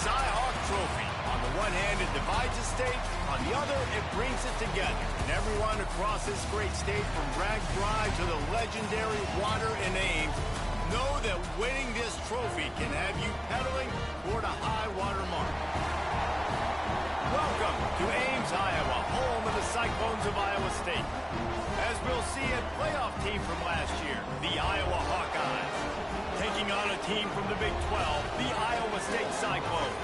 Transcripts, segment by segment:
Cy-Hawk Trophy. On the one hand, it divides the state. On the other, it brings it together. And everyone across this great state, from Bragg Drive to the legendary water in Ames, know that winning this trophy can have you pedaling toward a high water mark. Welcome to Ames, Iowa, home of the Cyclones of Iowa State. As we'll see, a playoff team from last year, the Iowa Hawkeyes, taking on a team from the Big 12, the Iowa State Cyclones.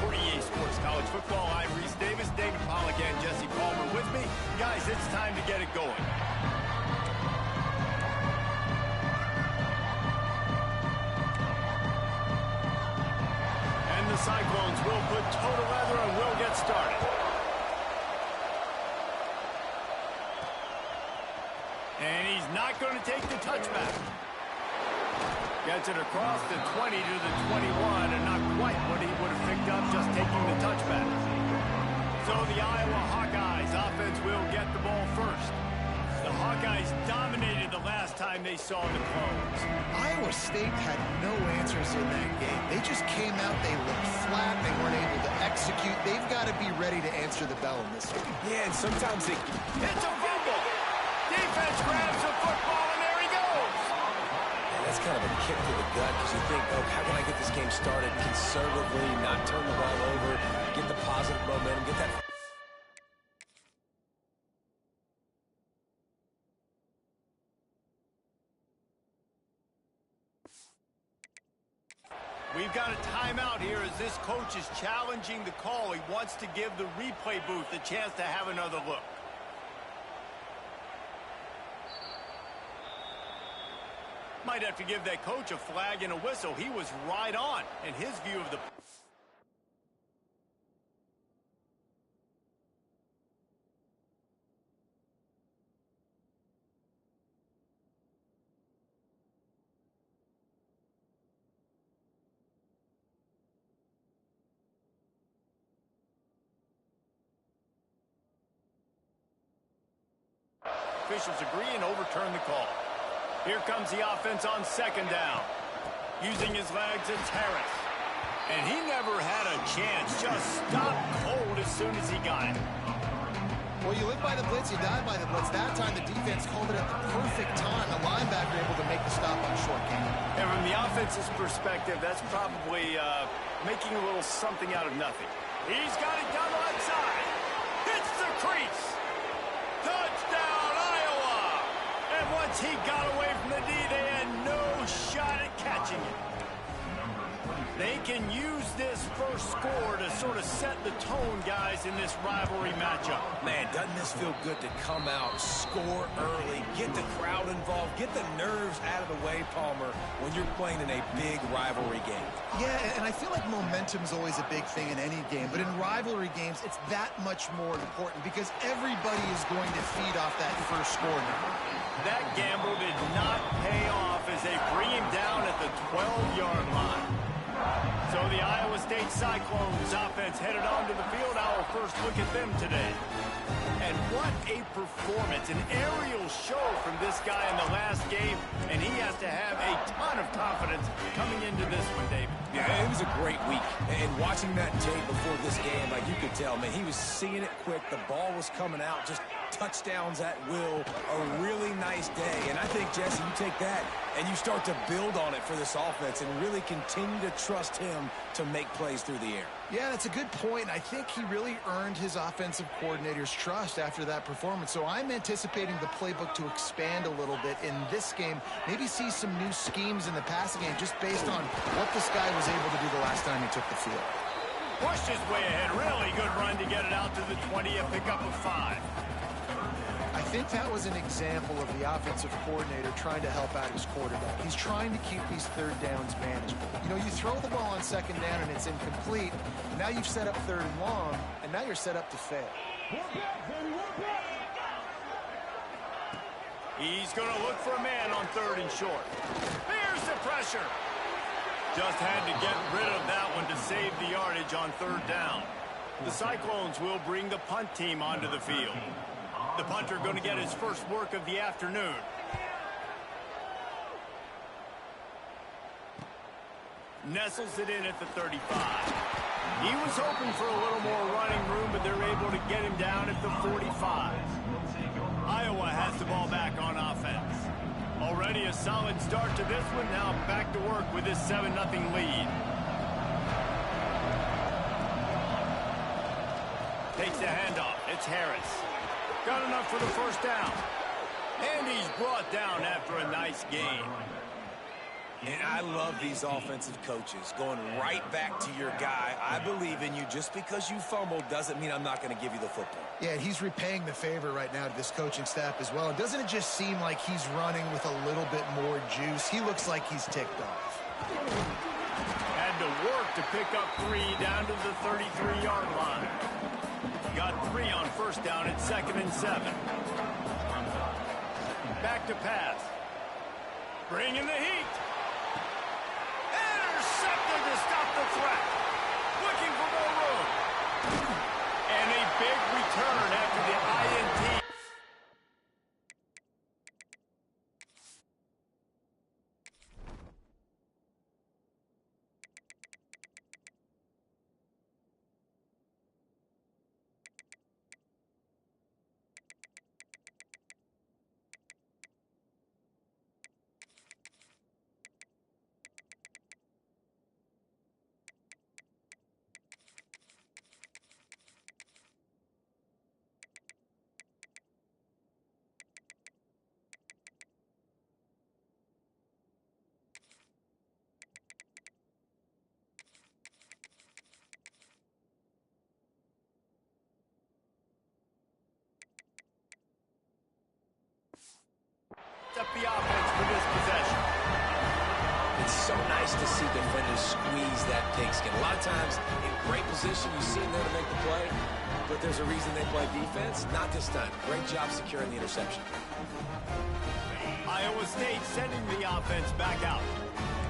For EA Sports College Football, I'm Reese Davis, David Pollack, and Jesse Palmer with me. Guys, it's time to get it going. And the Cyclones will put toe to leather and will get started. And he's not going to take the touchback. Gets it across the 20 to the 21, and not quite what he would have picked up just taking the touchback. So the Iowa Hawkeyes offense will get the ball first. The Hawkeyes dominated the last time they saw the Clones. Iowa State had no answers in that game. They just came out, they looked flat, they weren't able to execute. They've got to be ready to answer the bell in this game. Yeah, and sometimes they... It's a fumble! Defense grabs the football, and there he goes! Man, that's kind of a kick to the gut, because you think, oh, how can I get this game started conservatively, not turn the ball over, get the positive momentum, get that... We've got a timeout here as this coach is challenging the call. He wants to give the replay booth a chance to have another look. Might have to give that coach a flag and a whistle. He was right on in his view of the... Officials agree and overturn the call. Here comes the offense on second down. Using his legs, it's Harris. And he never had a chance. Just stopped cold as soon as he got it. Well, you live by the blitz, you die by the blitz. That time the defense called it at the perfect time. The linebacker able to make the stop on a short game. And from the offense's perspective, that's probably making a little something out of nothing. He's got it down the left side. Hits the crease. Touchdown, Iowa! And once he got away from the D, they had no shot at catching it. They can use this first score to sort of set the tone, guys, in this rivalry matchup. Man, doesn't this feel good to come out, score early, get the crowd involved, get the nerves out of the way, Palmer, when you're playing in a big rivalry game? Yeah, and I feel like momentum is always a big thing in any game, but in rivalry games, it's that much more important because everybody is going to feed off that first score now. That gamble did not pay off as they bring him down at the 12-yard line. So the Iowa State Cyclones offense headed onto the field. Our first look at them today. And what a performance, an aerial show from this guy in the last game, and he has to have a ton of confidence coming into this one, David. Yeah, it was a great week. And watching that tape before this game, like you could tell, man, he was seeing it quick. The ball was coming out, just touchdowns at will. A really nice day. And I think, Jesse, you take that and you start to build on it for this offense and really continue to trust him to make plays through the air. Yeah, that's a good point. I think he really earned his offensive coordinator's trust after that performance. So I'm anticipating the playbook to expand a little bit in this game. Maybe see some new schemes in the passing game just based on what this guy was able to do the last time he took the field. Pushed his way ahead. Really good run to get it out to the 20, a pickup of 5. I think that was an example of the offensive coordinator trying to help out his quarterback. He's trying to keep these third downs manageable. You know, you throw the ball on second down and it's incomplete. Now you've set up third and long, and now you're set up to fail. He's going to look for a man on third and short. Here's the pressure. Just had to get rid of that one to save the yardage on third down. The Cyclones will bring the punt team onto the field. The punter going to get his first work of the afternoon. Nestles it in at the 35. He was hoping for a little more running room, but they're able to get him down at the 45. Iowa has the ball back on offense. Already a solid start to this one. Now back to work with this 7-0 lead. Takes the handoff. It's Harris. Got enough for the first down. And he's brought down after a nice game. And I love these offensive coaches going right back to your guy. I believe in you. Just because you fumbled doesn't mean I'm not going to give you the football. Yeah, he's repaying the favor right now to this coaching staff as well. And doesn't it just seem like he's running with a little bit more juice? He looks like he's ticked off. Had to work to pick up 3 down to the 33-yard line. Got 3 on first down at 2nd and 7. Back to pass. Bringing the heat. Intercepted to stop the threat. Looking for more room. And a big return after the INT. Up the offense for this possession. It's so nice to see defenders squeeze that pigskin. A lot of times, in great position, you see them there to make the play, but there's a reason they play defense. Not this time. Great job securing the interception. Iowa State sending the offense back out.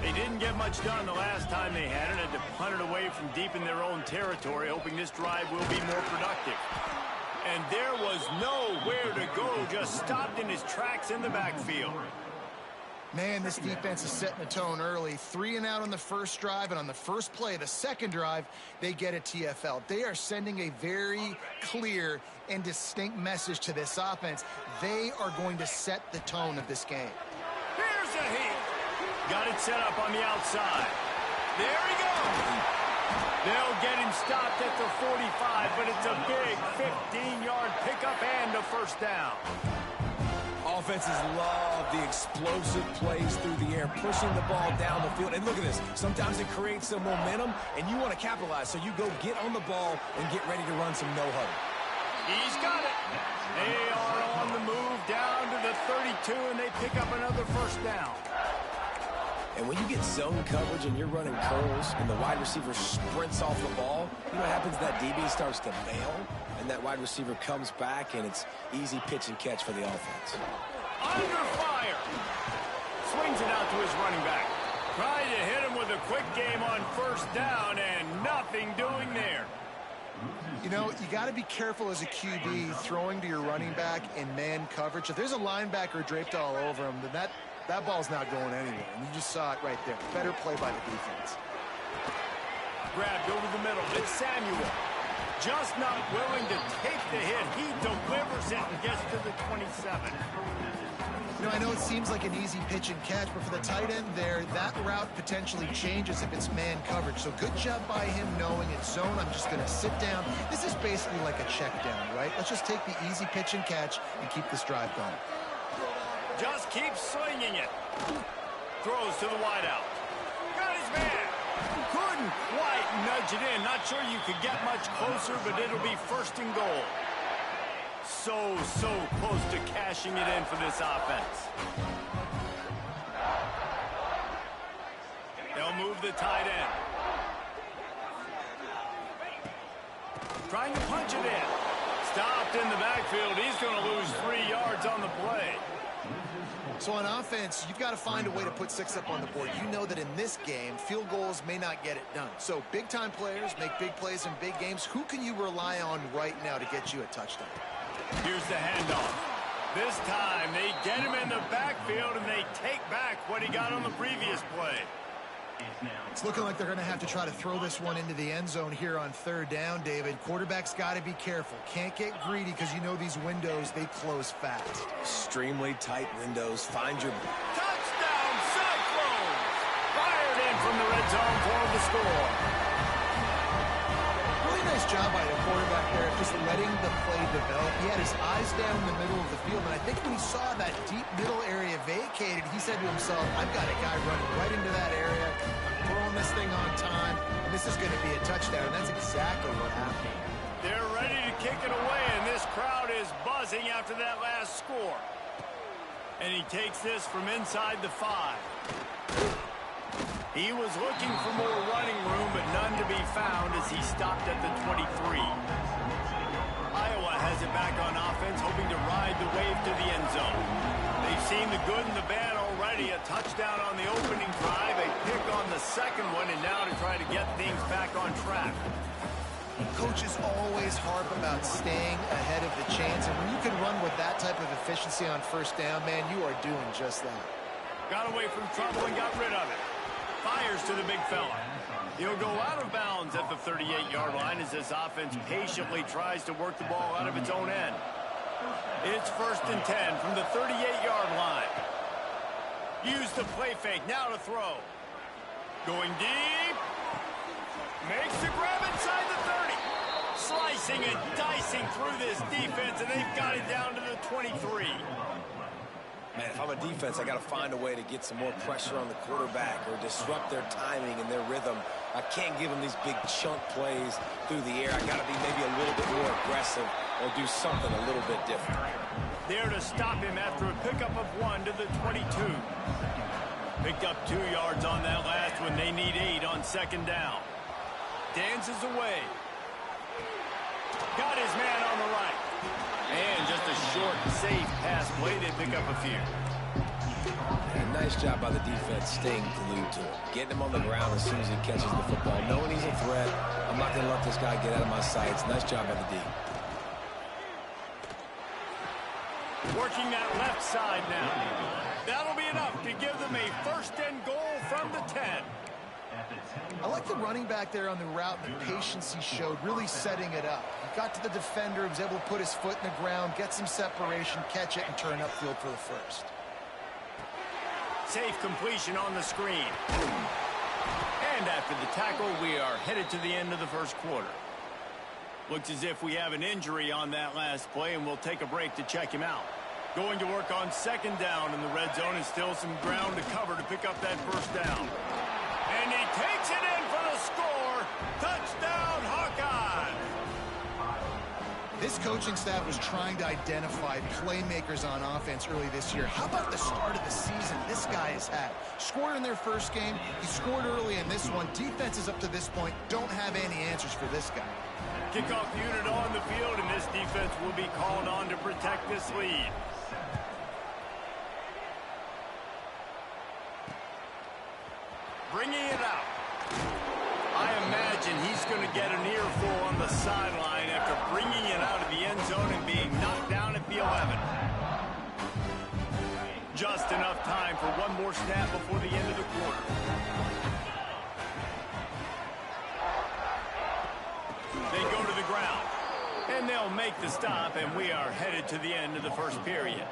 They didn't get much done the last time they had it. Had to punt it away from deep in their own territory, hoping this drive will be more productive. And there was nowhere to go, just stopped in his tracks in the backfield. Man, this defense is setting the tone early. 3 and out on the first drive, and on the first play, the second drive, they get a TFL. They are sending a very clear and distinct message to this offense. They are going to set the tone of this game. Here's a hit. Got it set up on the outside. There he goes. They'll get him stopped at the 45, but it's a big 15-yard pickup and a first down. Offenses love the explosive plays through the air, pushing the ball down the field. And look at this. Sometimes it creates some momentum, and you want to capitalize. So you go get on the ball and get ready to run some no-huddle. He's got it. They are on the move down to the 32, and they pick up another first down. And when you get zone coverage and you're running curls and the wide receiver sprints off the ball, you know what happens? That DB starts to bail, and that wide receiver comes back, and it's easy pitch and catch for the offense. Under fire. Swings it out to his running back. Trying to hit him with a quick game on first down, and nothing doing there. You know, you got to be careful as a QB throwing to your running back in man coverage. If there's a linebacker draped all over him, then that ball's not going anywhere. And you just saw it right there. Better play by the defense. Grabbed over the middle. It's Samuel. Just not willing to take the hit. He delivers it and gets to the 27. You know, I know it seems like an easy pitch and catch, but for the tight end there, that route potentially changes if it's man coverage. So good job by him knowing it's zone. I'm just going to sit down. This is basically like a check down, right? Let's just take the easy pitch and catch and keep this drive going. Just keep swinging it. Throws to the wideout. Got his man. Couldn't quite nudge it in. Not sure you could get much closer, but it'll be first and goal. So close to cashing it in for this offense. They'll move the tight end. Trying to punch it in. Stopped in the backfield. He's going to lose 3 yards on the play. So on offense, you've got to find a way to put 6 up on the board. You know that in this game, field goals may not get it done. So big-time players make big plays in big games. Who can you rely on right now to get you a touchdown? Here's the handoff. This time, they get him in the backfield, and they take back what he got on the previous play. It's looking like they're going to have to try to throw this one into the end zone here on third down, David. Quarterback's got to be careful. Can't get greedy because you know these windows, they close fast. Extremely tight windows. Find your... Touchdown, Cyclones! Fired in from the red zone for the score. Really nice job by the quarterback there, just letting the play develop. He had his eyes down in the middle of the field, and I think when he saw that deep middle area vacated, he said to himself, I've got a guy running right into that area, throwing this thing on time, and this is going to be a touchdown, and that's exactly what happened. They're ready to kick it away, and this crowd is buzzing after that last score. And he takes this from inside the 5. He was looking for more running room, but none to be found as he stopped at the 23. Iowa has it back on offense, hoping to ride the wave to the end zone. They've seen the good and the bad already. A touchdown on the opening drive, a pick on the second one, and now to try to get things back on track. Coaches always harp about staying ahead of the chains, and when you can run with that type of efficiency on first down, man, you are doing just that. Got away from trouble and got rid of it. Fires to the big fella. He'll go out of bounds at the 38-yard line as this offense patiently tries to work the ball out of its own end. It's 1st and 10 from the 38-yard line. Use the play fake, now to throw. Going deep. Makes the grab inside the 30. Slicing and dicing through this defense, and they've got it down to the 23. Man, if I'm a defense, I got to find a way to get some more pressure on the quarterback or disrupt their timing and their rhythm. I can't give them these big chunk plays through the air. I got to be maybe a little bit more aggressive or do something a little bit different. There to stop him after a pickup of 1 to the 22. Picked up 2 yards on that last one. They need 8 on 2nd down. Dances away. Got his man on the right. And just a short, safe pass play. They pick up a few. And nice job by the defense staying glued to him. Getting him on the ground as soon as he catches the football. Knowing he's a threat, I'm not going to let this guy get out of my sights. Nice job by the D. Working that left side now. That'll be enough to give them a 1st and goal from the 10. I like the running back there on the route, the patience he showed, really setting it up. He got to the defender, was able to put his foot in the ground, get some separation, catch it, and turn upfield for the 1st. Safe completion on the screen. And after the tackle, we are headed to the end of the 1st quarter. Looks as if we have an injury on that last play, and we'll take a break to check him out. Going to work on 2nd down in the red zone, and still some ground to cover to pick up that 1st down. And he takes it in for the score. Touchdown, Hawkeye. This coaching staff was trying to identify playmakers on offense early this year. How about the start of the season this guy has had? Scored in their 1st game. He scored early in this one. Defenses up to this point don't have any answers for this guy. Kickoff unit on the field, and this defense will be called on to protect this lead. Bringing it out. I imagine he's going to get an earful on the sideline after bringing it out of the end zone and being knocked down at the 11. Just enough time for one more snap before the end of the quarter. They go to the ground, and they'll make the stop, and we are headed to the end of the 1st period.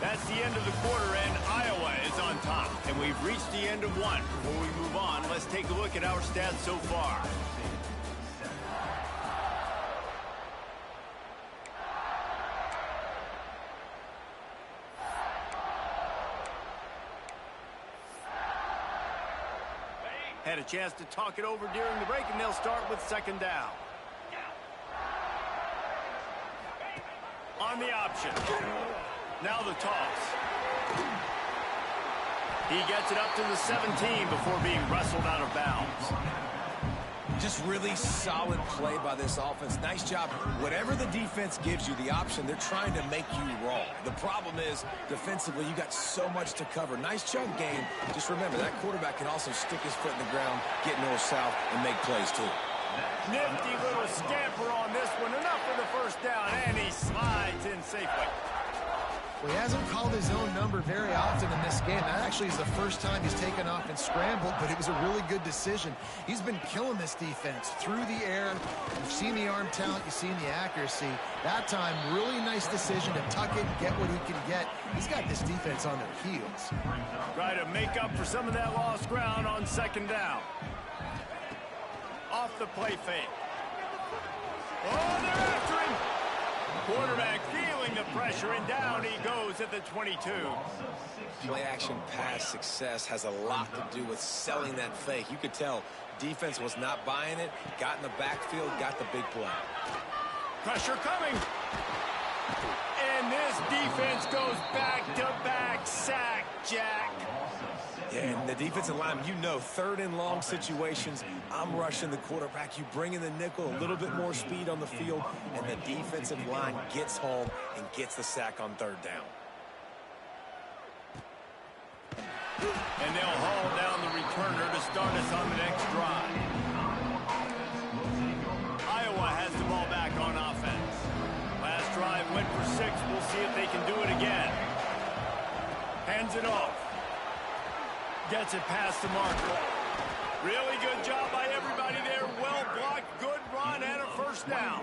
That's the end of the quarter, and Iowa is on top. And we've reached the end of 1. Before we move on, let's take a look at our stats so far. Had a chance to talk it over during the break, and they'll start with 2nd down. On the option. Now the toss. He gets it up to the 17 before being wrestled out of bounds. Just really solid play by this offense. Nice job. Whatever the defense gives you the option, they're trying to make you wrong. The problem is, defensively, you got so much to cover. Nice chunk game. Just remember, that quarterback can also stick his foot in the ground, get north-south, and make plays, too. Nifty little scamper on this one. Enough for the first down, and he slides in safely. Well, he hasn't called his own number very often in this game. That actually is the first time he's taken off and scrambled, but it was a really good decision. He's been killing this defense through the air. You've seen the arm talent, you've seen the accuracy. That time, really nice decision to tuck it and get what he can get. He's got this defense on their heels. Try to make up for some of that lost ground on second down. Off the play fake. Oh, they're after him. Quarterback feeling the pressure, and down he goes at the 22. Play-action pass success has a lot to do with selling that fake. You could tell defense was not buying it, got in the backfield, got the big play. Pressure coming. And this defense goes back-to-back sack, Jack. Yeah, and the defensive line, you know, third and long situations, I'm rushing the quarterback. You bring in the nickel, a little bit more speed on the field, and the defensive line gets home and gets the sack on third down. And they'll haul down the returner to start us on the next drive. Iowa has the ball back on offense. Last drive went for 6. We'll see if they can do it again. Hands it off. Gets it past the marker. Really good job by everybody there. Well blocked, good run, and a first down.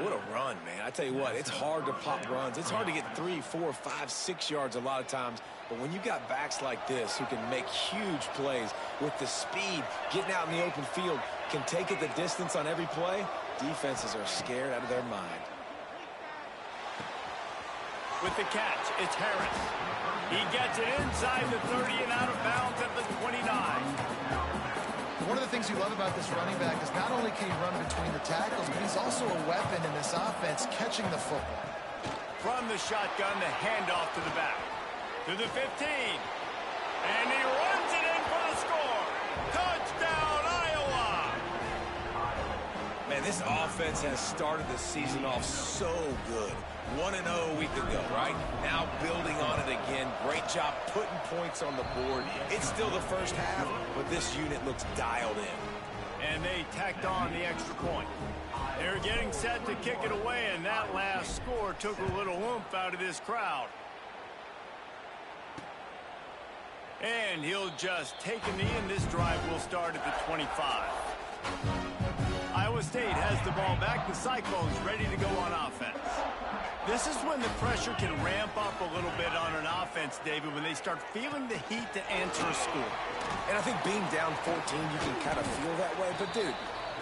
What a run, man. I tell you what, it's hard to pop runs. It's hard to get 3, 4, 5, 6 yards a lot of times. But when you got backs like this who can make huge plays with the speed, getting out in the open field, can take it the distance on every play, defenses are scared out of their mind. With the catch, it's Harris. He gets it inside the 30 and out of bounds at the 29. One of the things you love about this running back is not only can he run between the tackles, but he's also a weapon in this offense catching the football. From the shotgun, the handoff to the back. To the 15. And he runs it in for the score. Touchdown, Iowa! Man, this offense has started the season off so good. 1-0 a week ago, right? Now building on it again. Great job putting points on the board. It's still the first half, but this unit looks dialed in. And they tacked on the extra point. They're getting set to kick it away, and that last score took a little oomph out of this crowd. And he'll just take a knee, and this drive will start at the 25. Iowa State has the ball back. The Cyclones ready to go on offense. This is when the pressure can ramp up a little bit on an offense, David, when they start feeling the heat to answer a score. And I think being down 14, you can kind of feel that way. But, dude,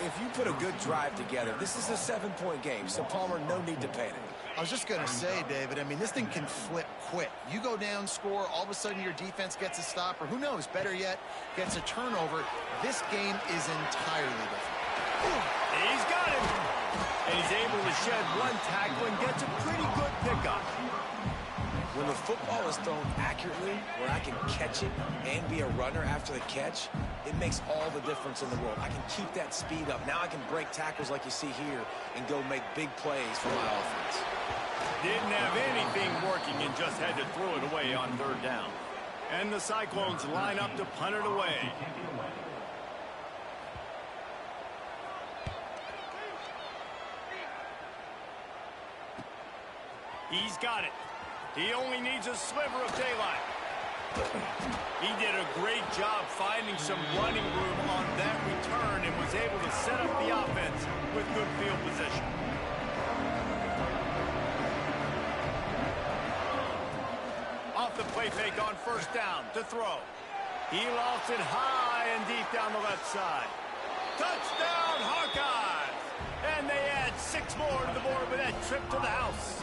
if you put a good drive together, this is a 7-point game. So, Palmer, no need to panic. I was just going to say, David, I mean, this thing can flip quick. You go down, score, all of a sudden your defense gets a stop, or who knows, better yet, gets a turnover. This game is entirely different. He's got him. And he's able to shed one tackle and gets a pretty good pickup. When the football is thrown accurately, where I can catch it and be a runner after the catch, it makes all the difference in the world. I can keep that speed up. Now I can break tackles like you see here and go make big plays for my offense. Didn't have anything working and just had to throw it away on third down. And the Cyclones line up to punt it away. He's got it. He only needs a sliver of daylight. He did a great job finding some running room on that return and was able to set up the offense with good field position. Off the play fake on first down to throw. He lofts it high and deep down the left side. Touchdown, Hawkeyes! And they add 6 more to the board with that trip to the house.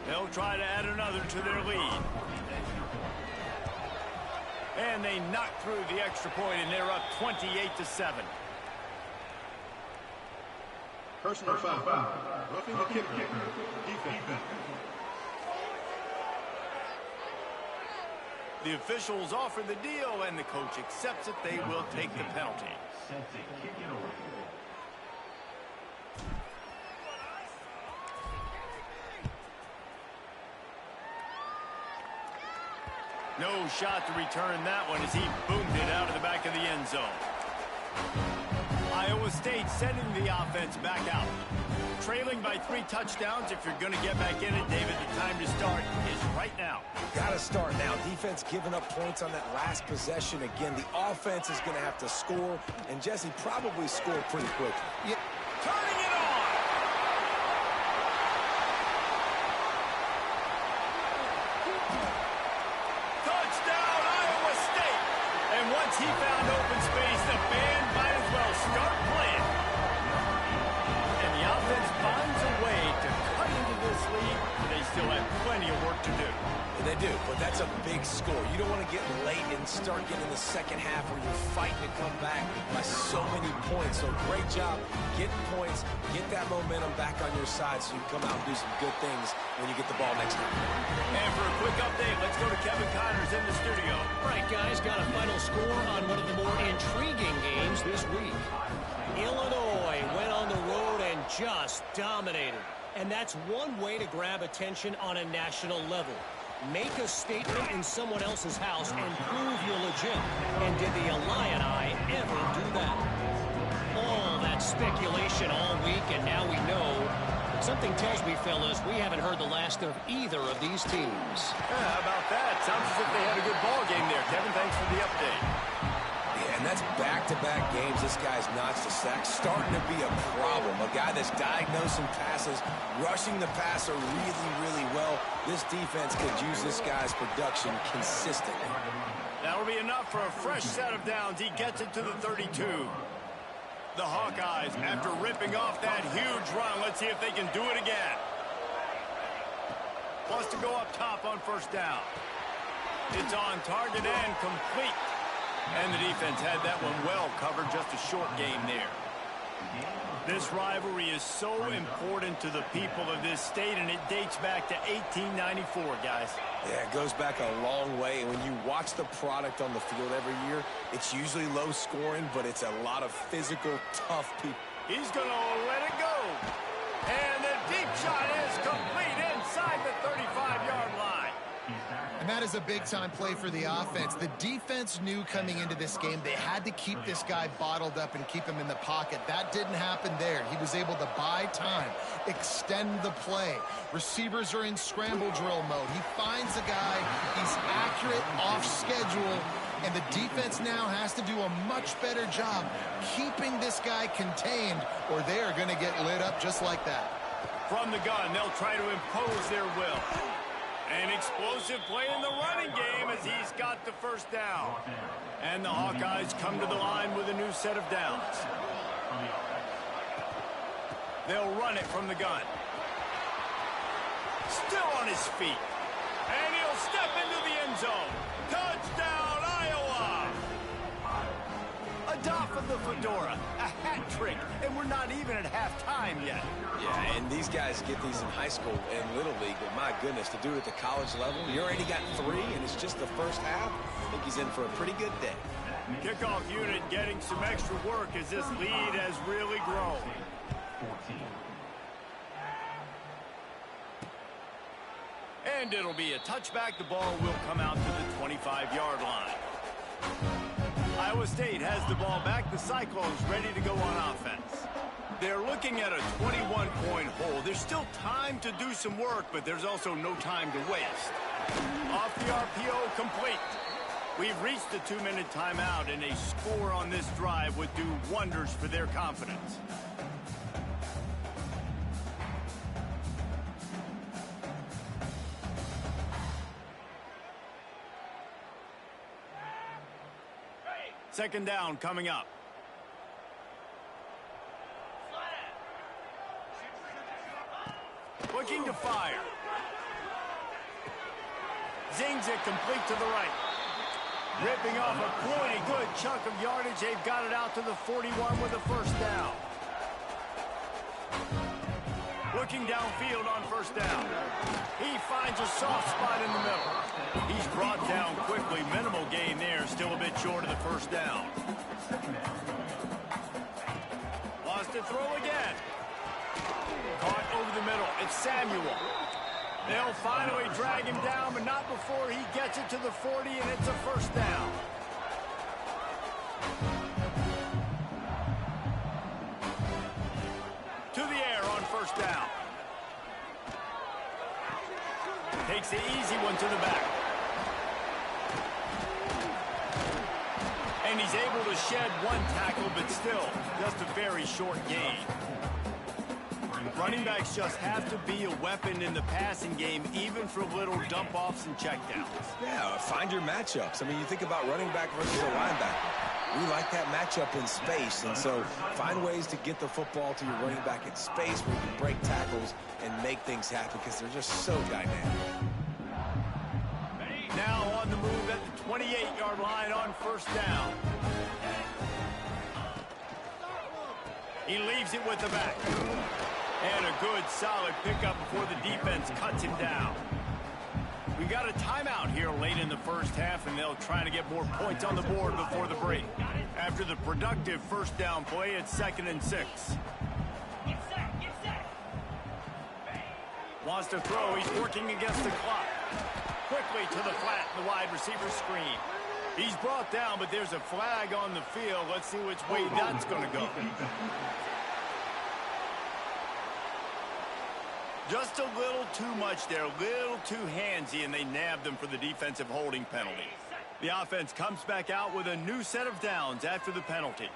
They'll try to add another to their lead. And they knock through the extra point, and they're up 28-7. Personal foul. Roughing the kicker. Defense. The officials offer the deal, and the coach accepts it. They will take the penalty. No shot to return that one as he boomed it out of the back of the end zone. Iowa State sending the offense back out. Trailing by 3 touchdowns. If you're going to get back in it, David, the time to start is right now. Got to start now. Defense giving up points on that last possession. Again, the offense is going to have to score, and Jesse probably score pretty quickly. Yeah. Turning it on. Touchdown, Iowa State. And once he found open space, the band might as well start playing. And the offense finds a way to cut into this lead, but they still have plenty of work to do. They do, but that's a big score. You don't want to get late and start getting the second half where you're fighting to come back by so many points. So great job getting points, get that momentum back on your side so you can come out and do some good things when you get the ball next time. And for a quick update, let's go to Kevin Connors in the studio. All right, guys, got a final score on one of the more intriguing games this week. Illinois went on the road and just dominated. And that's one way to grab attention on a national level. Make a statement in someone else's house and prove you're legit. And did the Illini ever do that? All that speculation all week, and now we know. But something tells me, fellas, we haven't heard the last of either of these teams. Yeah, how about that? Sounds as if they had a good ball game there. Kevin, thanks for the update. Yeah, and that's back-to-back games. This guy's notched a sack, starting to be a problem. A guy that's diagnosing passes, rushing the passer really, really well. This defense could use this guy's production consistently. That'll be enough for a fresh set of downs. He gets it to the 32. The Hawkeyes, after ripping off that huge run, let's see if they can do it again. Plus to go up top on first down. It's on target and complete. And the defense had that one well covered, just a short game there. This rivalry is so important to the people of this state, and it dates back to 1894, guys. Yeah, it goes back a long way. And when you watch the product on the field every year, it's usually low scoring, but it's a lot of physical, tough people. He's going to let it go. And the deep shot is complete inside the 35-yard line. And that is a big-time play for the offense. The defense knew coming into this game they had to keep this guy bottled up and keep him in the pocket. That didn't happen there. He was able to buy time, extend the play. Receivers are in scramble drill mode. He finds a guy, he's accurate, off schedule, and the defense now has to do a much better job keeping this guy contained, or they are going to get lit up just like that. From the gun, they'll try to impose their will. An explosive play in the running game as he's got the first down. And the Hawkeyes come to the line with a new set of downs. They'll run it from the gun. Still on his feet. And he'll step into the end zone. Touchdown, Iowa! Adopt of the fedora. A hat trick. And we're not even at halftime yet. Yeah, and these guys get these in high school and Little League, but my goodness, to do it at the college level, you already got 3, and it's just the first half. I think he's in for a pretty good day. Kickoff unit getting some extra work as this lead has really grown. And it'll be a touchback. The ball will come out to the 25-yard line. Iowa State has the ball back. The Cyclones ready to go on offense. They're looking at a 21-point hole. There's still time to do some work, but there's also no time to waste. Off the RPO, complete. We've reached the 2-minute timeout, and a score on this drive would do wonders for their confidence. Second down coming up. Looking to fire. Zings it complete to the right. Ripping off a pretty good chunk of yardage. They've got it out to the 41 with a first down. Looking downfield on first down. He finds a soft spot in the middle. He's brought down quickly. Minimal gain there. Still a bit short of the first down. Lost to throw again. Caught over the middle. It's Samuel. They'll finally drag him down, but not before he gets it to the 40, and it's a first down. To the air on first down. Takes the easy one to the back. And he's able to shed one tackle, but still just a very short gain. Running backs just have to be a weapon in the passing game, even for little dump-offs and checkdowns. Yeah, find your matchups. I mean, you think about running back versus a linebacker. We like that matchup in space, and so find ways to get the football to your running back in space where you can break tackles and make things happen because they're just so dynamic. Now on the move at the 28-yard line on first down. He leaves it with the back. And a good, solid pickup before the defense cuts him down. We got a timeout here late in the first half, and they'll try to get more points on the board before the break. After the productive first down play, it's 2nd and 6. Wants to throw. He's working against the clock. Quickly to the flat, the wide receiver screen. He's brought down, but there's a flag on the field. Let's see which way that's going to go. Just a little too much there, a little too handsy, and they nabbed them for the defensive holding penalty. The offense comes back out with a new set of downs after the penalty.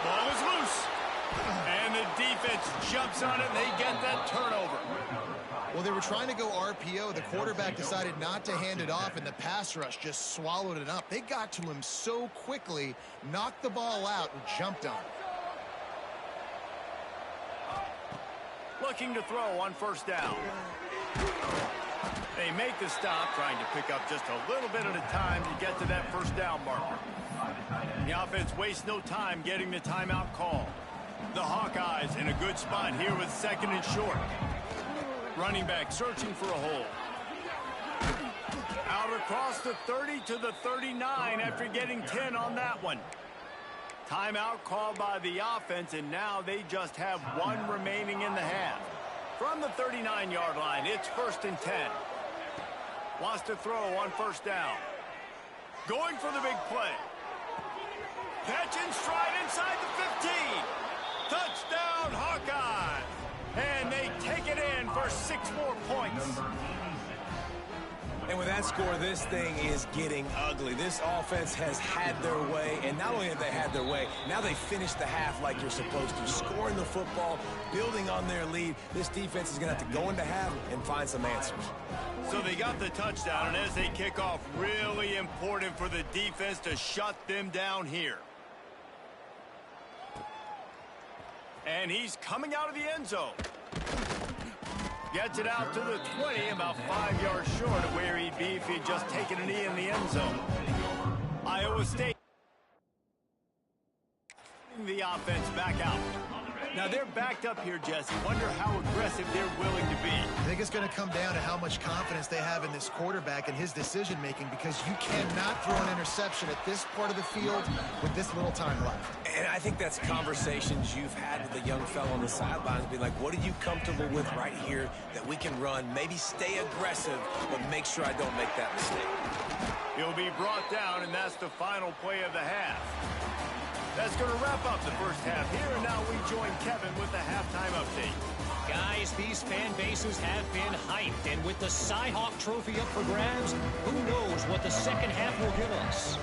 Ball is loose. And the defense jumps on it, and they get that turnover. Well, they were trying to go RPO. The quarterback decided not to hand it off, and the pass rush just swallowed it up. They got to him so quickly, knocked the ball out, and jumped on it. Looking to throw on first down. They make the stop, trying to pick up just a little bit at a time to get to that first down marker. The offense wastes no time getting the timeout call. The Hawkeyes in a good spot here with 2nd and short. Running back searching for a hole. Out across the 30 to the 39 after getting 10 on that one. Timeout called by the offense, and now they just have one remaining in the half. From the 39-yard line, it's 1st and 10. Wants to throw on first down. Going for the big play. Catch in stride inside the 15. Touchdown, Hawkeye! And they take it in for 6 more points. And with that score, this thing is getting ugly. This offense has had their way, and not only have they had their way, now they finished the half like you're supposed to, scoring the football, building on their lead. This defense is going to have to go into half and find some answers. So they got the touchdown, and as they kick off, really important for the defense to shut them down here. And he's coming out of the end zone. Gets it out to the 20, about 5 yards short of where he'd be if he'd just taken a knee in the end zone. Iowa State. The offense back out. Now they're backed up here, Jesse. Wonder how aggressive they're willing to be. I think it's going to come down to how much confidence they have in this quarterback and his decision-making, because you cannot throw an interception at this part of the field with this little time left. And I think that's conversations you've had with the young fellow on the sidelines, be like, what are you comfortable with right here that we can run? Maybe stay aggressive, but make sure I don't make that mistake. He'll be brought down, and that's the final play of the half. That's going to wrap up the first half here, and now we join Kevin with the halftime update. Guys, these fan bases have been hyped, and with the Cy-Hawk Trophy up for grabs, who knows what the second half will give us.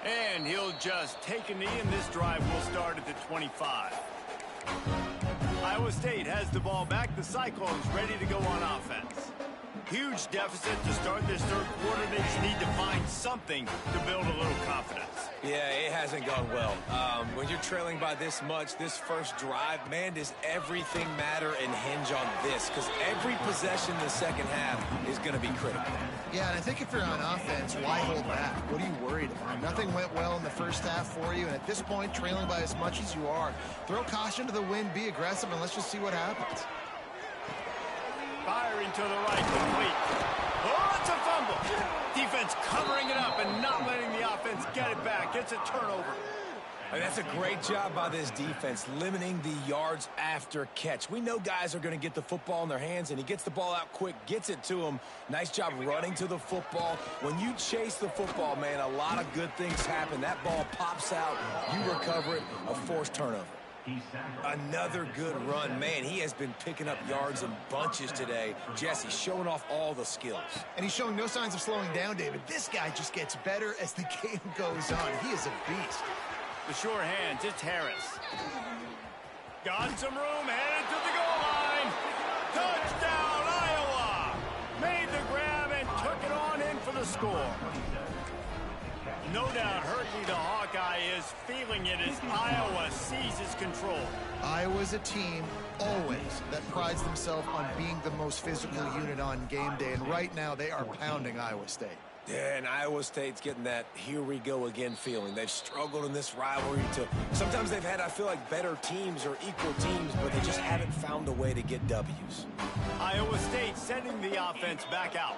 And he'll just take a knee, and this drive will start at the 25. Iowa State has the ball back. The Cyclones ready to go on offense. Huge deficit to start this third quarter. They just need to find something to build a little confidence. Yeah, it hasn't gone well. When you're trailing by this much, this first drive, man, does everything matter and hinge on this, because every possession in the second half is going to be critical. Yeah, and I think if you're on offense, why hold back? What are you worried about? Nothing went well in the first half for you, and at this point, trailing by as much as you are, throw caution to the wind, be aggressive, and let's just see what happens. Firing to the right, complete. Oh, it's a fumble. Defense covering it offense get it back. It's a turnover. And that's a great job by this defense, limiting the yards after catch. We know guys are going to get the football in their hands, and he gets the ball out quick, gets it to him. Nice job running to the football. When you chase the football, man, a lot of good things happen. That ball pops out, you recover it, a forced turnover. Another good run. Man, he has been picking up yards in bunches today. Jesse showing off all the skills. And he's showing no signs of slowing down, David. This guy just gets better as the game goes on. He is a beast. The sure hands, it's Harris. Got some room, headed to the goal line. Touchdown, Iowa! Made the grab and took it on in for the score. No doubt Herky the Hawkeye is feeling it as Iowa seizes control. Iowa's a team, always, that prides themselves on being the most physical unit on game day. And right now, they are pounding Iowa State. Yeah, and Iowa State's getting that here we go again feeling. They've struggled in this rivalry to sometimes they've had, I feel like, better teams or equal teams, but they just haven't found a way to get W's. Iowa State sending the offense back out.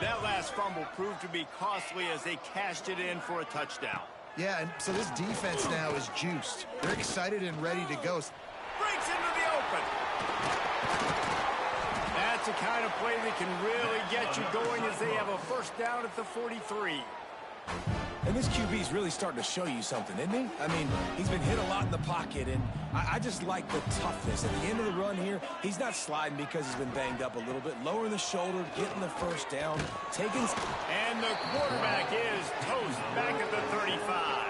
That last fumble proved to be costly as they cashed it in for a touchdown. Yeah, and so this defense now is juiced. They're excited and ready to go. Breaks into the open. That's the kind of play that can really get you going as they have a first down at the 43. And this QB's really starting to show you something, isn't he? I mean, he's been hit a lot in the pocket, and I just like the toughness. At the end of the run here, he's not sliding because he's been banged up a little bit. Lowering the shoulder, getting the first down, taking... And the quarterback is toast back at the 35.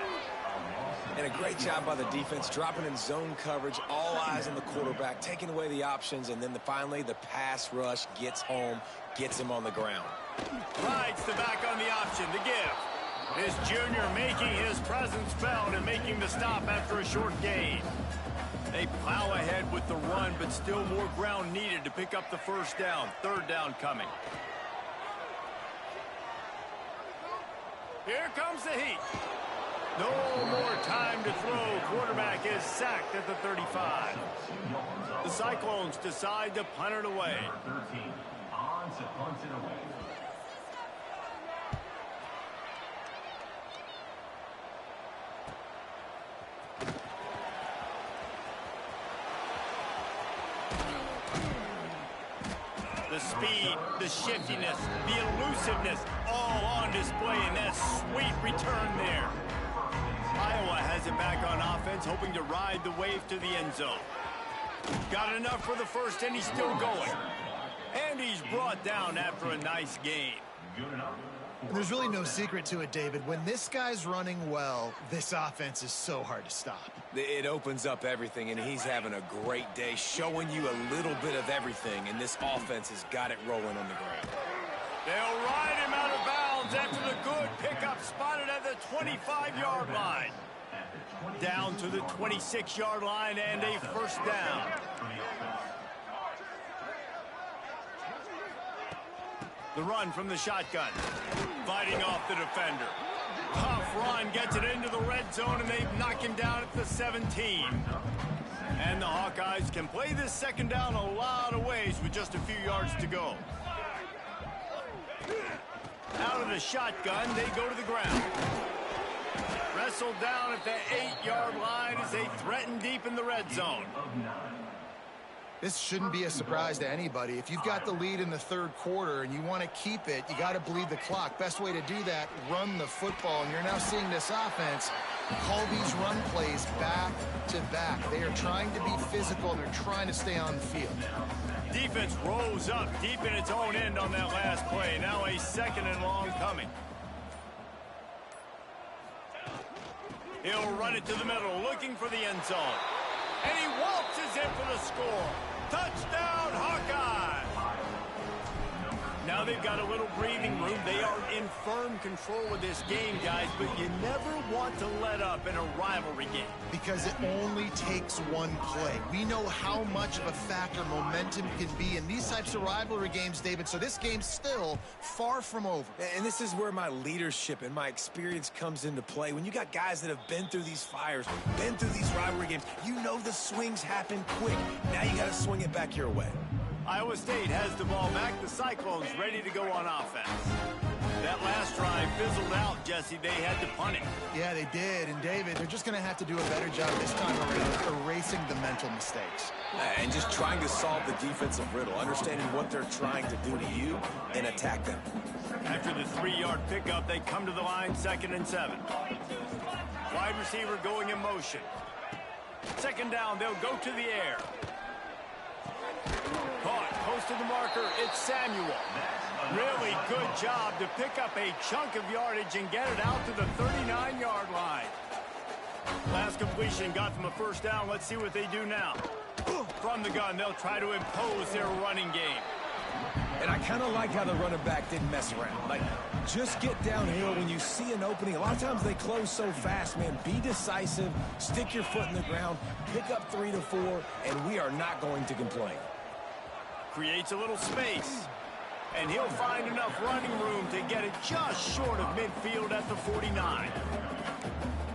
And a great job by the defense, dropping in zone coverage, all eyes on the quarterback, taking away the options, and then finally the pass rush gets home, gets him on the ground. Rides the back on the option, the give. This junior making his presence felt and making the stop after a short gain. They plow ahead with the run, but still more ground needed to pick up the first down. Third down coming. Here comes the heat. No more time to throw. Quarterback is sacked at the 35. The Cyclones decide to punt it away. The speed, the shiftiness, the elusiveness, all on display in that sweet return there. Iowa has it back on offense, hoping to ride the wave to the end zone. Got enough for the first, and he's still going. And he's brought down after a nice game. And there's really no secret to it, David. When this guy's running well, this offense is so hard to stop. It opens up everything, and he's having a great day, showing you a little bit of everything, and this offense has got it rolling on the ground. They'll ride him out of bounds after the good pickup spotted at the 25-yard line. Down to the 26-yard line and a first down. The run from the shotgun. Fighting off the defender. Tough run gets it into the red zone, and they knock him down at the 17. And the Hawkeyes can play this second down a lot of ways with just a few yards to go. Out of the shotgun, they go to the ground. Wrestled down at the 8-yard line as they threaten deep in the red zone. This shouldn't be a surprise to anybody. If you've got the lead in the third quarter and you want to keep it, you got to bleed the clock. Best way to do that, run the football. And you're now seeing this offense call these run plays back to back. They are trying to be physical. They're trying to stay on the field. Defense rose up deep in its own end on that last play. Now a second and long coming. He'll run it to the middle, looking for the end zone. And he waltzes in for the score. Touchdown, Hawkeye! Now they've got a little breathing room. They are in firm control of this game, guys, but you never want to let up in a rivalry game. Because it only takes one play. We know how much of a factor momentum can be in these types of rivalry games, David, so this game's still far from over. And this is where my leadership and my experience comes into play. When you got guys that have been through these fires, been through these rivalry games, you know the swings happen quick. Now you got to swing it back your way. Iowa State has the ball back. The Cyclones ready to go on offense. That last drive fizzled out, Jesse. They had to punt it. Yeah, they did. And, David, they're just going to have to do a better job this time around erasing the mental mistakes. And just trying to solve the defensive riddle, understanding what they're trying to do to you and attack them. After the 3-yard pickup, they come to the line, 2nd and 7. Wide receiver going in motion. 2nd down, they'll go to the air. Caught, close to the marker, it's Samuel. Really good job to pick up a chunk of yardage and get it out to the 39-yard line. Last completion got them a 1st down. Let's see what they do now. From the gun, they'll try to impose their running game. And I kind of like how the running back didn't mess around. Like, just get downhill when you see an opening. A lot of times they close so fast, man. Be decisive, stick your foot in the ground, pick up 3 to 4, and we are not going to complain. Creates a little space. And he'll find enough running room to get it just short of midfield at the 49.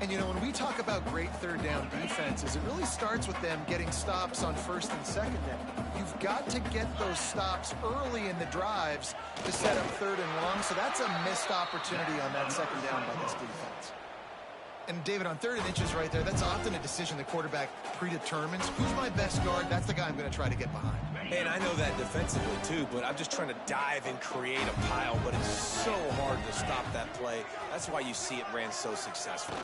And, you know, when we talk about great 3rd down defenses, it really starts with them getting stops on 1st and 2nd down. You've got to get those stops early in the drives to set up 3rd and long. So that's a missed opportunity on that 2nd down by this defense. And, David, on 3rd and inches right there, that's often a decision the quarterback predetermines. Who's my best guard? That's the guy I'm going to try to get behind. And I know that defensively, too, but I'm just trying to dive and create a pile, but it's so hard to stop that play. That's why you see it ran so successfully.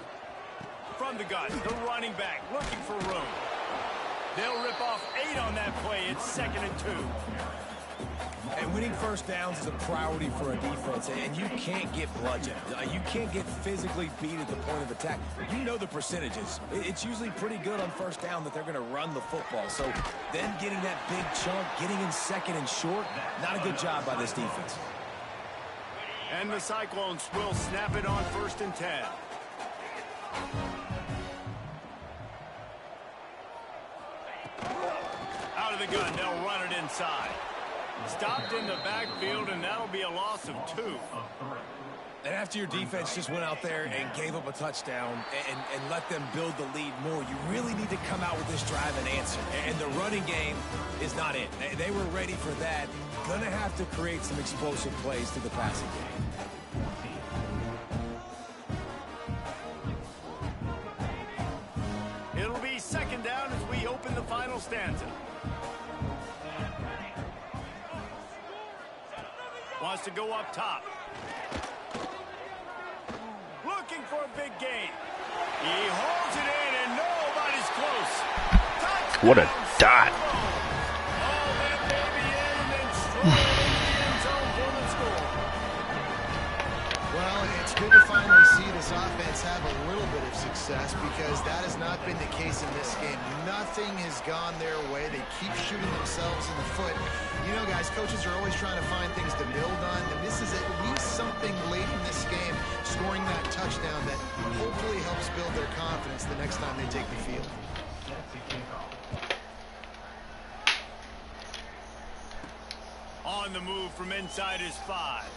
From the gun, the running back looking for room. They'll rip off 8 on that play. It's 2nd and 2. And winning 1st downs is a priority for a defense, and you can't get bludgeoned. You can't get physically beat at the point of attack. You know the percentages. It's usually pretty good on 1st down that they're going to run the football. So then getting that big chunk, getting in 2nd and short, not a good job by this defense. And the Cyclones will snap it on 1st and 10. Out of the gun, they'll run it inside. Stopped in the backfield, and that'll be a loss of 2. And after your defense just went out there and gave up a touchdown and let them build the lead more, you really need to come out with this drive and answer. And the running game is not it. They were ready for that. Gonna have to create some explosive plays to the passing game. It'll be 2nd down as we open the final stanza. Wants to go up top. Looking for a big gain. He holds it in, and nobody's close. Touchdown, What a dot. all that baby in and straight into the end zone for the score. Well, it's good to finally see this offense have a little bit of success because that has not been the case in this game. Nothing has gone their way. They keep shooting themselves in the foot. You know, guys, coaches are always trying to find things to build on, and this is at least something late in this game, scoring that touchdown that hopefully helps build their confidence the next time they take the field. On the move from inside his 5.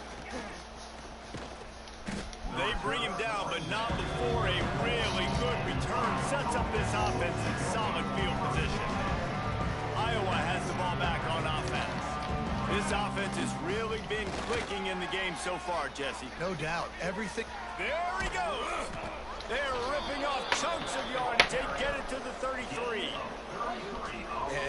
They bring him down, but not before a really good return sets up this offense in solid field position. Iowa has the ball back on offense. This offense has really been clicking in the game so far, Jesse. No doubt. Everything. There he goes. They're ripping off chunks of yardage. They get it to the 33.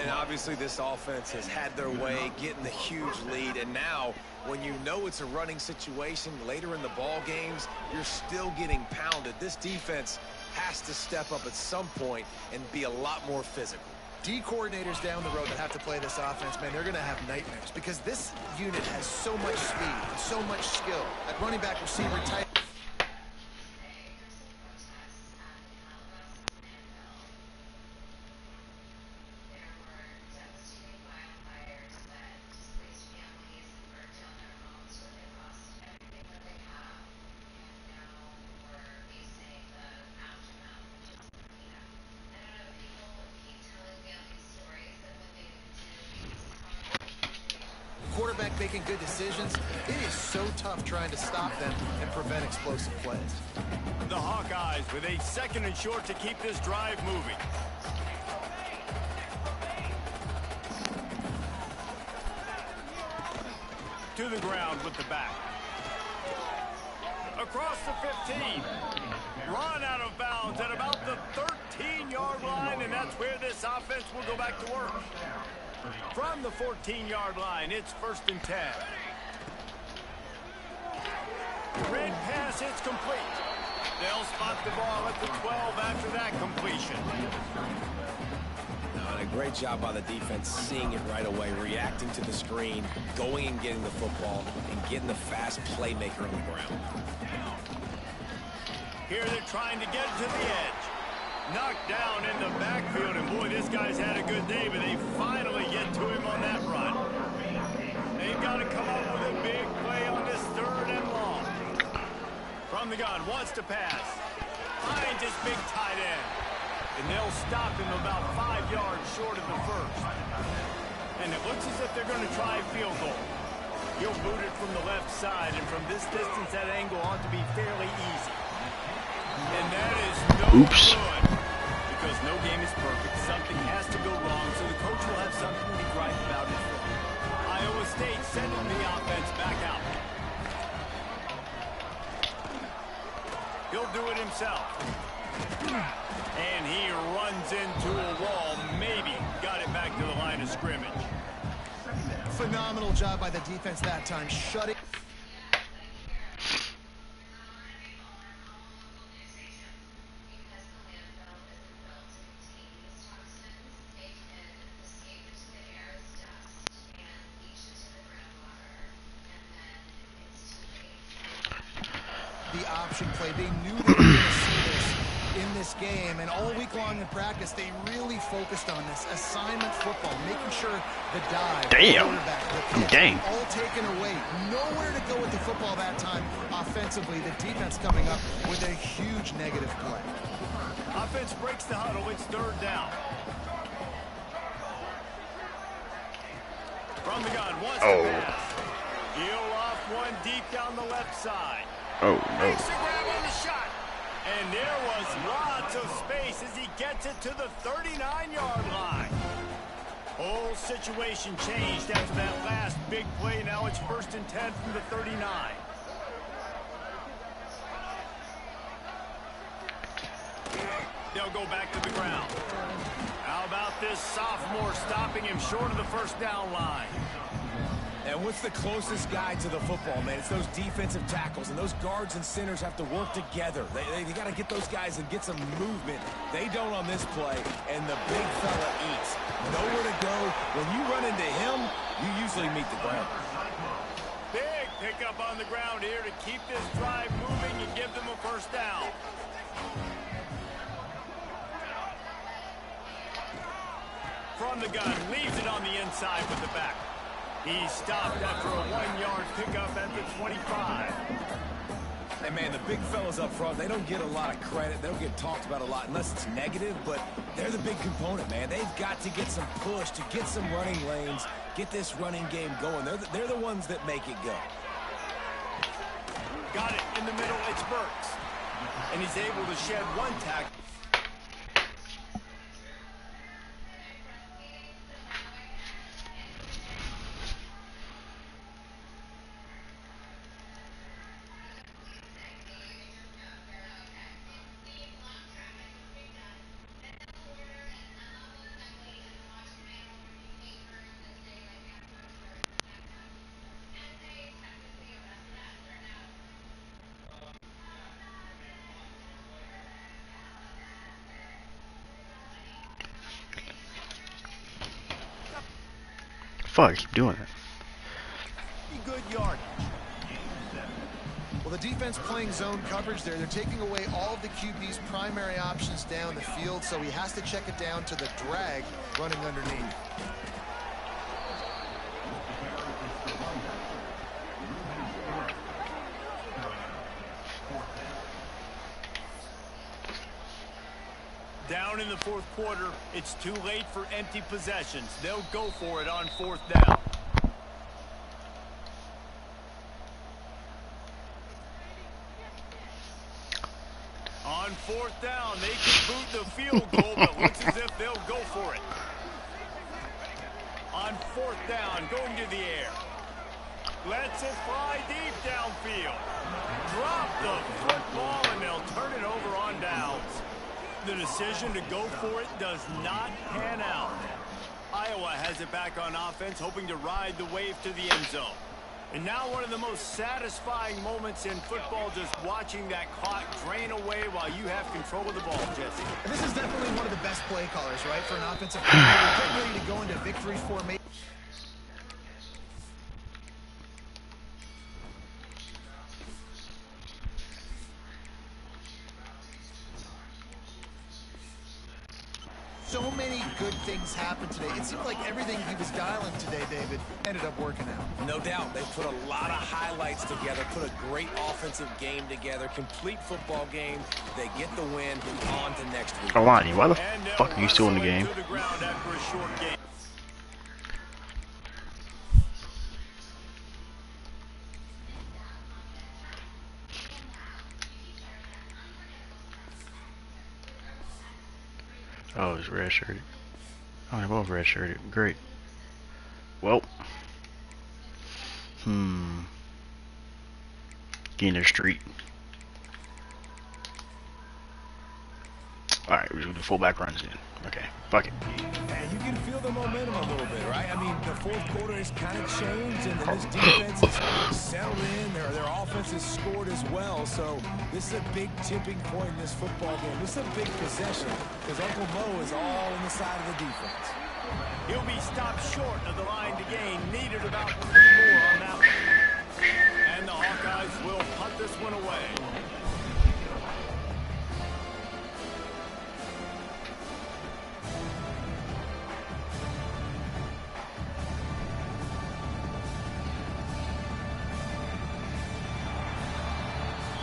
And obviously this offense has had their way, getting the huge lead. And now, when you know it's a running situation later in the ball games, you're still getting pounded. This defense has to step up at some point and be a lot more physical. D coordinators down the road that have to play this offense, man, they're going to have nightmares because this unit has so much speed and so much skill. At running back, receiver, tight. Quarterback making good decisions. It is so tough trying to stop them and prevent explosive plays. The Hawkeyes with a 2nd and short to keep this drive moving. To the ground with the back. across the 15. Run out of bounds at about the 13-yard line, and that's where this offense will go back to work. From the 14-yard line, it's 1st and 10. Red pass, it's complete. They'll spot the ball at the 12 after that completion. And a great job by the defense seeing it right away, reacting to the screen, going and getting the football, and getting the fast playmaker on the ground. Here they're trying to get to the edge. Knocked down in the backfield, and boy, this guy's had a good day, but they finally get to him on that run. They've got to come up with a big play on this 3rd and long. From the gun, wants to pass. Finds his big tight end. And they'll stop him about 5 yards short of the 1st. And it looks as if they're going to try a field goal. He'll boot it from the left side, and from this distance, that angle ought to be fairly easy. And that is no good. Because no game is perfect. Something has to go wrong, so the coach will have something to be gripe about his film. Iowa State sending the offense back out. He'll do it himself. And he runs into a wall. Maybe got it back to the line of scrimmage. Phenomenal job by the defense that time, shutting. The option play. They knew they were going to see this in this game, and all week long in practice, they really focused on this assignment football, making sure the dive, the quarterback, the kick, all taken away. Nowhere to go with the football that time offensively. The defense coming up with a huge negative play. Offense breaks the huddle. It's 3rd down. From the gun, wants to pass. Heel off one deep down the left side. Oh, no. Makes a grab on the shot. And there was lots of space as he gets it to the 39-yard line. Whole situation changed after that last big play. Now it's 1st and 10 from the 39. They'll go back to the ground. How about this sophomore stopping him short of the 1st down line? And what's the closest guy to the football, man? It's those defensive tackles, and those guards and centers have to work together. They got to get those guys and get some movement. They don't on this play, and the big fella eats. Nowhere to go. When you run into him, you usually meet the ground. Big pickup on the ground here to keep this drive moving and give them a 1st down. From the gun, leaves it on the inside with the back. He stopped after a 1-yard pickup at the 25. Hey, man, the big fellas up front, they don't get a lot of credit. They don't get talked about a lot unless it's negative, but they're the big component, man. They've got to get some push, to get some running lanes, get this running game going. They're the ones that make it go. Got it in the middle. It's Burks. And he's able to shed one tackle. Fuck, keep doing it. Good yard. Well, the defense playing zone coverage there. They're taking away all of the QB's primary options down the field, so he has to check it down to the drag running underneath. Down in the 4th quarter, it's too late for empty possessions. They'll go for it on 4th down. On 4th down, they can boot the field goal, but looks as if they'll go for it. On 4th down, going to the air. Lets it fly deep downfield. Drop the football, and they'll turn it over on downs. The decision to go for it does not pan out. Iowa has it back on offense, hoping to ride the wave to the end zone. And now one of the most satisfying moments in football, just watching that clock drain away while you have control of the ball, Jesse. And this is definitely one of the best play callers, right, for an offensive coordinator. Get ready to go into victory formation. So many good things happened today. It seemed like everything he was dialing today, David, ended up working out. No doubt. They put a lot of highlights together, put a great offensive game together, complete football game. They get the win, on to next week. Alani, why the fuck are you still in the game? Oh, it's red shirted. Oh, they're both red shirted. Great. Well. Get in the street. Alright, we're gonna do fullback runs then. Okay, fuck it. And you can feel the momentum a little bit, right? I mean, the fourth quarter has kind of changed, and this defense has settled in. Their offense has scored as well. So this is a big tipping point in this football game. This is a big possession because Uncle Mo is all on the side of the defense. He'll be stopped short of the line to gain. Needed about 3 more on that one. And the Hawkeyes will punt this one away.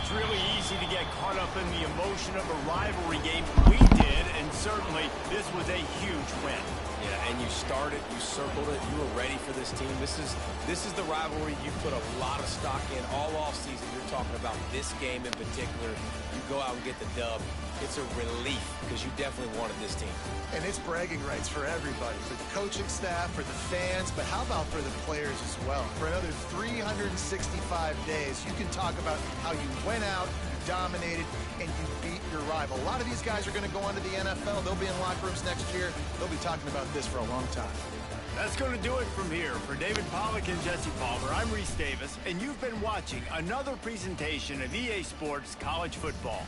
It's really easy to get caught up in the emotion of a rivalry game. We did, and certainly this was a huge win. Yeah, and you started, you circled it, you were ready for this team. This is the rivalry you put a lot of stock in all offseason. You're talking about this game in particular. You go out and get the dub. It's a relief because you definitely wanted this team. And it's bragging rights for everybody, for the coaching staff, for the fans, but how about for the players as well? For another 365 days, you can talk about how you went out, you dominated, and you beat your rival. A lot of these guys are going to go on to the NFL. They'll be in locker rooms next year. They'll be talking about this for a long time. That's going to do it from here. For David Pollack and Jesse Palmer, I'm Reese Davis, and you've been watching another presentation of EA Sports College Football.